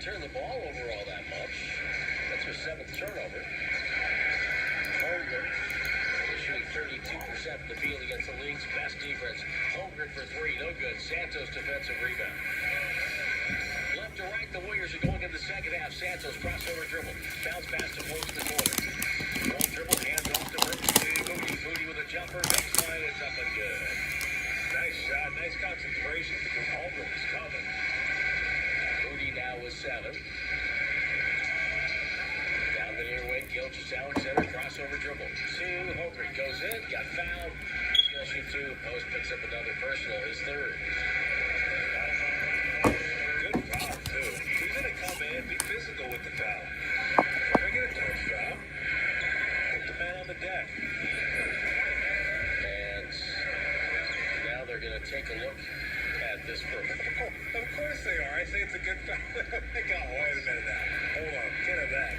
turn the ball over all that much. That's her 7th turnover. Holmgren is shooting 32% from the field against the league's best defense. Holmgren for 3, no good. Santos defensive rebound. Left to right, the Warriors are going in the second half. Santos crossover dribble. Bounce pass to post in the corner. One dribble, hands off to Moody. Moody with a jumper. Baseline, it's up and good. Nice shot, nice concentration because Holmgren was coming. Moody now with 7. Down the near wing, Gilgeous-Alexander, crossover dribble. 2, Holmgren goes in, got fouled. He's going to shoot 2. Post picks up another personal, his 3rd. Good foul, too. He's going to come in, be physical with the foul. If I get a close foul, put the man on the deck. And now they're going to take a look at this for a minute. Oh, of course they are. I say it's a good foul. Wait a minute now. Hold on. Can't have that.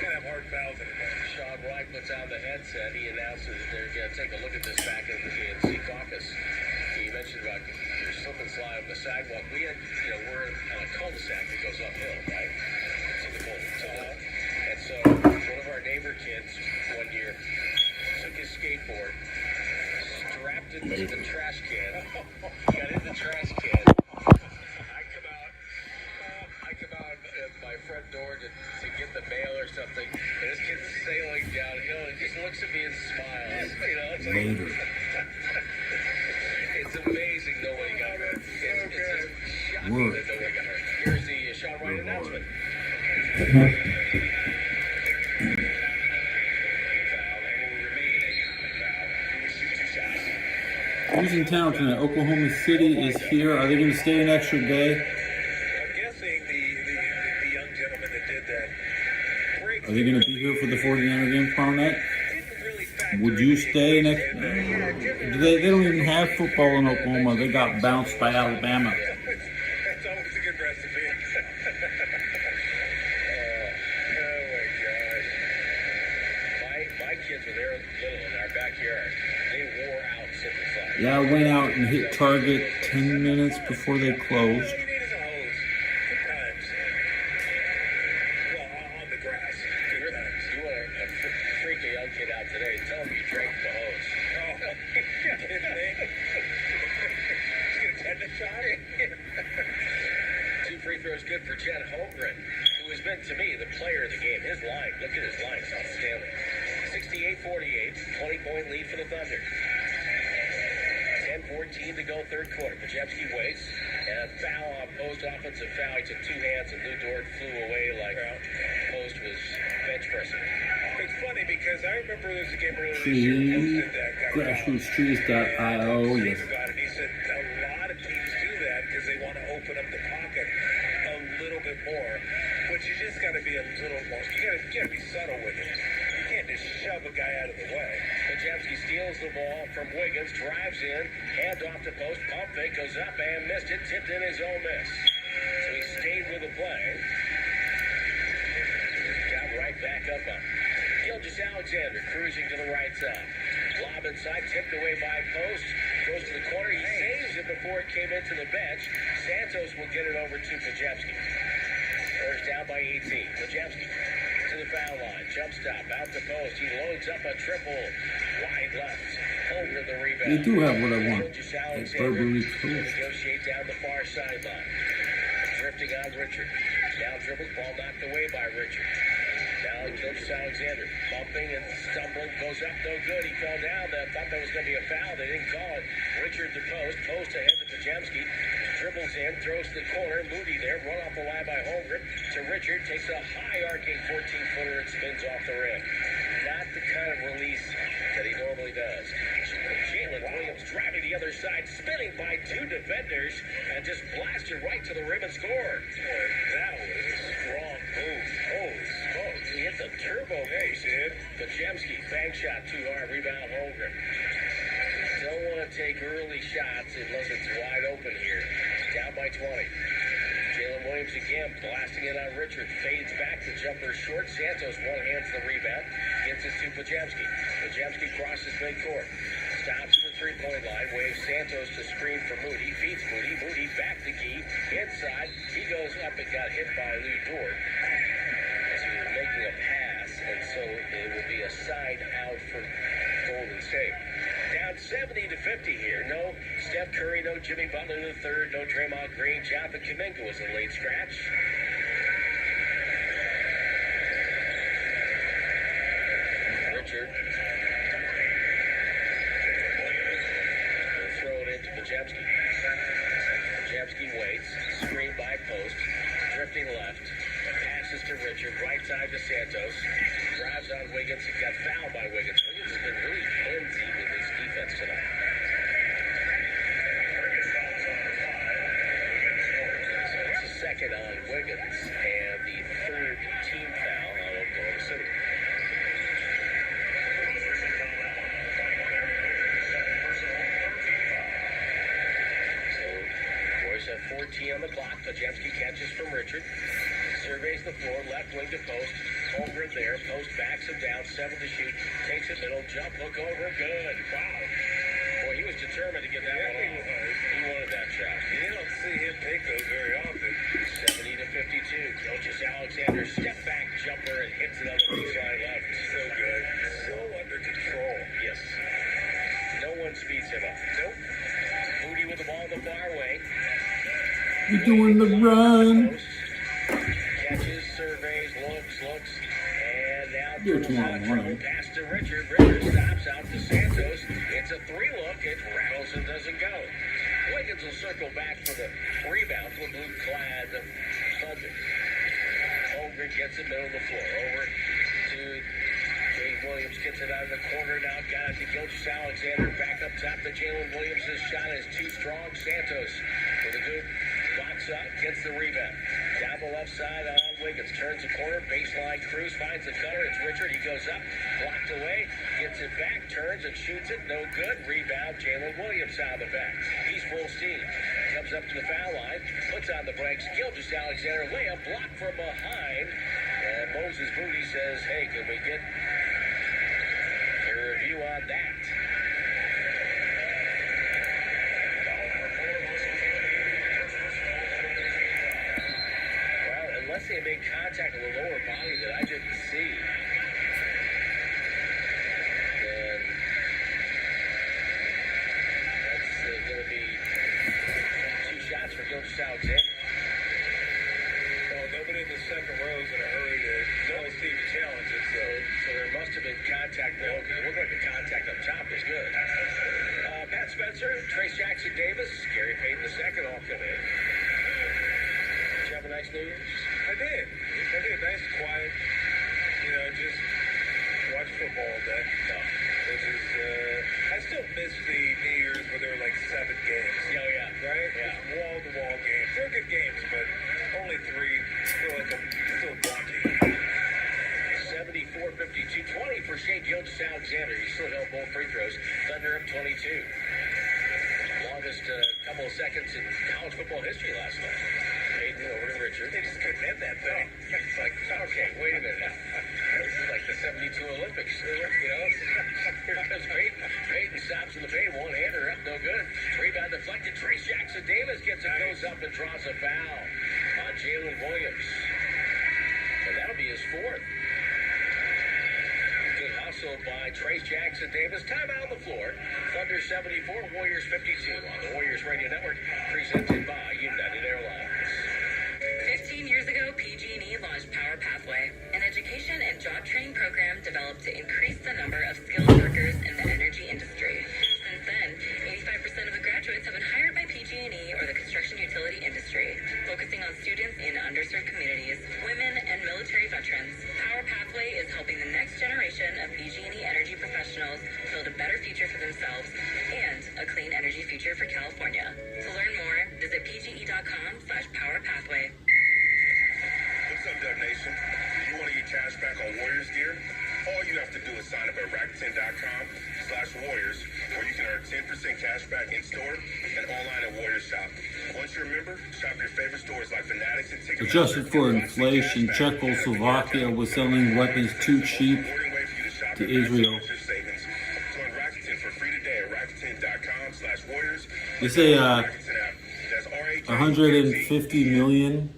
Can't have hard fouls anymore. Sean Wright puts on the headset. He announces that they're going to take a look at this back in the DNC caucus. He mentioned about your slip and slide on the sidewalk. We had, we're on a cul-de-sac that goes uphill, right? To the bowl. And so one of our neighbor kids one year took his skateboard, strapped it to the trash can, got in the trash can. I come out at my front door to get the mail or something, and this kid's sailing downhill and just looks at me and smiles. It's like, it's amazing nobody got hurt. It's just shocking that nobody got hurt. Here's the Sean Wright announcement. Who's in town tonight? Oklahoma City is here. Are they going to stay an extra day? I'm guessing the young gentleman that did that. Are they going to be here for the 49er game tomorrow night? Would you stay next? They don't even have football in Oklahoma. They got bounced by Alabama. That's always a good recipe. My kids were there little in our backyard. They wore out slip and slide. Yeah, I went out and hit Target 10 minutes before they closed. All you need is a hose. Good times. Well, on the grass. Good times. You want to freak a young kid out today, tell him you drank the hose. Oh, kidding me? Just get a tetanus shot? 2 free throws good for Chet Holmgren, who has been, to me, the player of the game. His line, look at his line, it's outstanding. 68-48, 20-point lead for the Thunder. 10-14 to go, 3rd quarter. Pajemski waits, and a foul on Post, offensive foul. He took 2 hands, and Lou Dort flew away like Post was bench pressing. It's funny because I remember there was a game earlier this year. Post did that. Grassrootstrees.io. Yes. About it. He said a lot of teams do that because they want to open up the pocket a little bit more. But you just got to be a little more. You got to be subtle with it. You can't just shove a guy out of the way. Pajemski steals the ball from Wiggins, drives in, hand off to Post, pump fake, goes up and missed it, tipped in his own miss. So he stayed with the play. Got right back up on it. Gilgeous-Alexander cruising to the right side. Lob inside, tipped away by Post. Goes to the corner. He saves it before it came into the bench. Santos will get it over to Pajemski. First down by 18. Pajemski to the foul line. Jump stop. Out to Post. He loads up a triple. Wide left. Over the rebound. They do have what I want. Gilgeous-Alexander Verbally will close. negotiate down the far sideline. Drifting on Richard. Down dribbles. Ball knocked away by Richard. Now Gilgeous-Alexander bumping and stumbling, goes up, no good. He fell down. They thought that was going to be a foul. They didn't call it. Richard to Post. Post ahead to Pajemski. Dribbles in, throws to the corner. Moody there, run off the line by Holmgren to Richard. Takes a high arcing 14-footer and spins off the rim. Not the kind of release that he normally does. Jalen Williams driving the other side, spinning by 2 defenders, and just blasted right to the rim and scored. Boy, that was a strong move. Holy smokes. He hit the turbo base, dude. Pajemski, bang shot, too hard, rebound Holmgren. Don't want to take early shots unless it's wide open here. Down by 20. Jalen Williams again, blasting it on Richard. Fades back, the jumper short. Santos one-hands the rebound. Gets it to Pajemski. Pajemski crosses midcourt. Stops in the three-point line. Waves Santos to screen for Moody. Feeds Moody. Moody back to Gee. Inside. He goes up and got hit by Lou Dort as he was making a pass. And so it will be a side out for Golden State. Down 70-50 here. No Steph Curry, no Jimmy Butler in the third, no Draymond Green. Jonathan Kuminga was a late scratch. Richard will throw it into Pajemski. Pajemski waits. Screen by post. Drifting left. Passes to Richard. Right side to Santos. Drives on Wiggins. He got fouled by Wiggins. Wiggins has been really handsy with his defense tonight. So it's the second on Wiggins and the third team foul on Oklahoma City. So Warriors have 14 on the clock. Pajemski catches from Richard. Surveys the floor, left wing to post. Holmgren there, post backs him down, 7 to shoot. Takes it middle, jump hook over, good. Wow. Boy, he was determined to get that one off. He wanted that shot. You don't see him take those very often. 70-52. Gilgeous Alexander step back jumper and hits it on the baseline left. So good. So under control. Yes. No one speeds him up. Nope. Moody with the ball in the far wing. We're doing the run. Catches, surveys, looks, and now You're too long running. pass to Richard. Richard stops out to Santos. It's a 3-look. It rattles and doesn't go. Wiggins will circle back for the rebound for blue-clad Thunder. Holmgren gets it middle of the floor. Over to Jay Williams. Gets it out of the corner now. Got it to Gilgeous Alexander. Back up top to Jalen Williams. His shot is too strong. Santos with a good box up. Gets the rebound. Down the left side on Wiggins. Turns the corner. Baseline cruise. Finds the cutter. It's Richard. He goes up. Blocked away. Gets it back. Turns and shoots it. No good. Rebound. Jalen Williams out of the back. He's full steam. Comes up to the foul line. Puts on the brakes. Gilgeous Alexander. Layup. Blocked from behind. And Moses Moody says, hey, can we get a review on that? Unless they made contact with the lower body that I didn't see, then that's going to be 2 shots for Gilgeous Alexander. Well, nobody in the second row is in a hurry to see the challenges. So there must have been contact below because it looked like the contact up top was good. Pat Spencer, Trace Jackson Davis, Gary Payton II all come in. Did you have a nice New Year's? I did. Nice, quiet. Just watch football all day. Which is, I still miss the New Year's where there were like 7 games. Oh, yeah. Right? Yeah. Just wall-to-wall games. They're good games, but only 3. I feel like I'm still daunting. 74-52, 20 for Shea Gilgeous Alexander. He still held both free throws. Thunder up 22. Longest couple of seconds in college football history last night. Payton over to Richard. They just couldn't end that thing. It's like, okay, wait a minute now. This is like the 72 Olympics. Because Payton stops in the paint, one-hander up, no good. Rebound deflected. Trace Jackson Davis gets it, goes up and draws a foul on Jalen Williams. And that'll be his 4th. Good hustle by Trace Jackson Davis. Timeout on the floor. Thunder 74, Warriors 52 on the Warriors Radio Network, presented by United Airlines. 15 years ago, PG&E launched Power Pathway, an education and job training program developed to increase the number of skilled workers in the energy industry. Since then, 85% of the graduates have been hired by PG&E or the construction utility industry, focusing on students in underserved communities, women, and military veterans. Power Pathway is helping the next generation of PG&E energy professionals build a better future for themselves and a clean energy future for California. To learn more, visit pge.com/powerpathway. What's up, Dub Nation? You want to get cash back on Warriors gear? All you have to do is sign up at Rakuten.com/Warriors, where you can earn 10% cash back in store and online at Warriors Shop. Once you're a member, shop your favorite stores like Fanatics and Ticketmaster. Adjusted for inflation, Czechoslovakia was selling weapons too cheap to Israel. Join Rakuten for free today at Rakuten.com. They say That's RHA. 150 million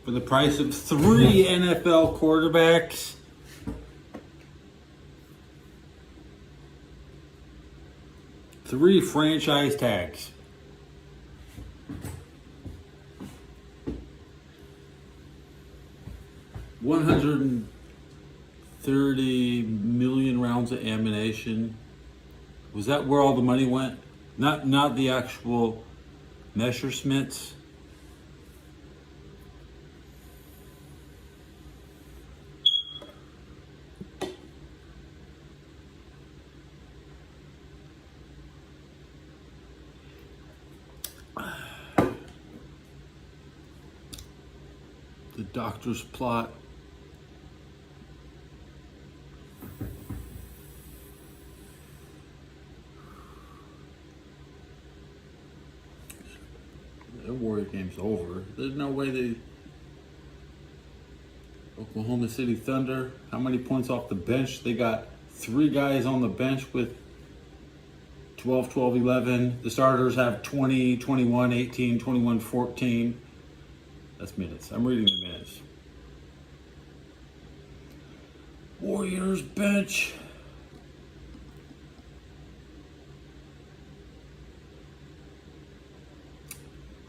for the price of 3 NFL quarterbacks. Three franchise tags. $130 million rounds of ammunition. Was that where all the money went? Not the actual Messerschmitts. The doctor's plot. The Warrior game's over. There's no way they... Oklahoma City Thunder, how many points off the bench? They got 3 guys on the bench with 12, 12, 11. The starters have 20, 21, 18, 21, 14. That's minutes. I'm reading the minutes. Warriors bench.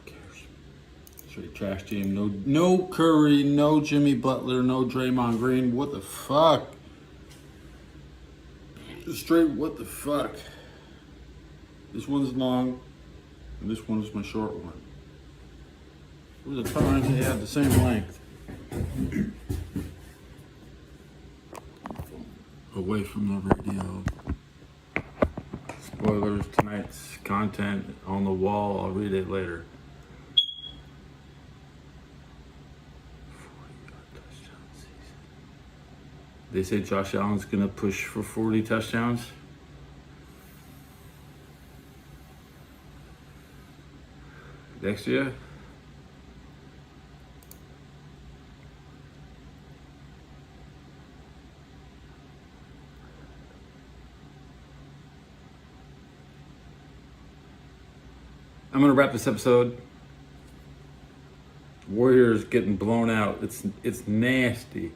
Who cares? Straight trash team. No Curry, no Jimmy Butler, no Draymond Green. What the fuck? Straight what the fuck? This one's long, and this one's my short one. There was a time they had the same length. Away from the radio. Spoilers, tonight's content on the wall. I'll read it later. 40-yard touchdown season. They say Josh Allen's gonna push for 40 touchdowns. Next year? I'm gonna wrap this episode. Warriors getting blown out. It's nasty.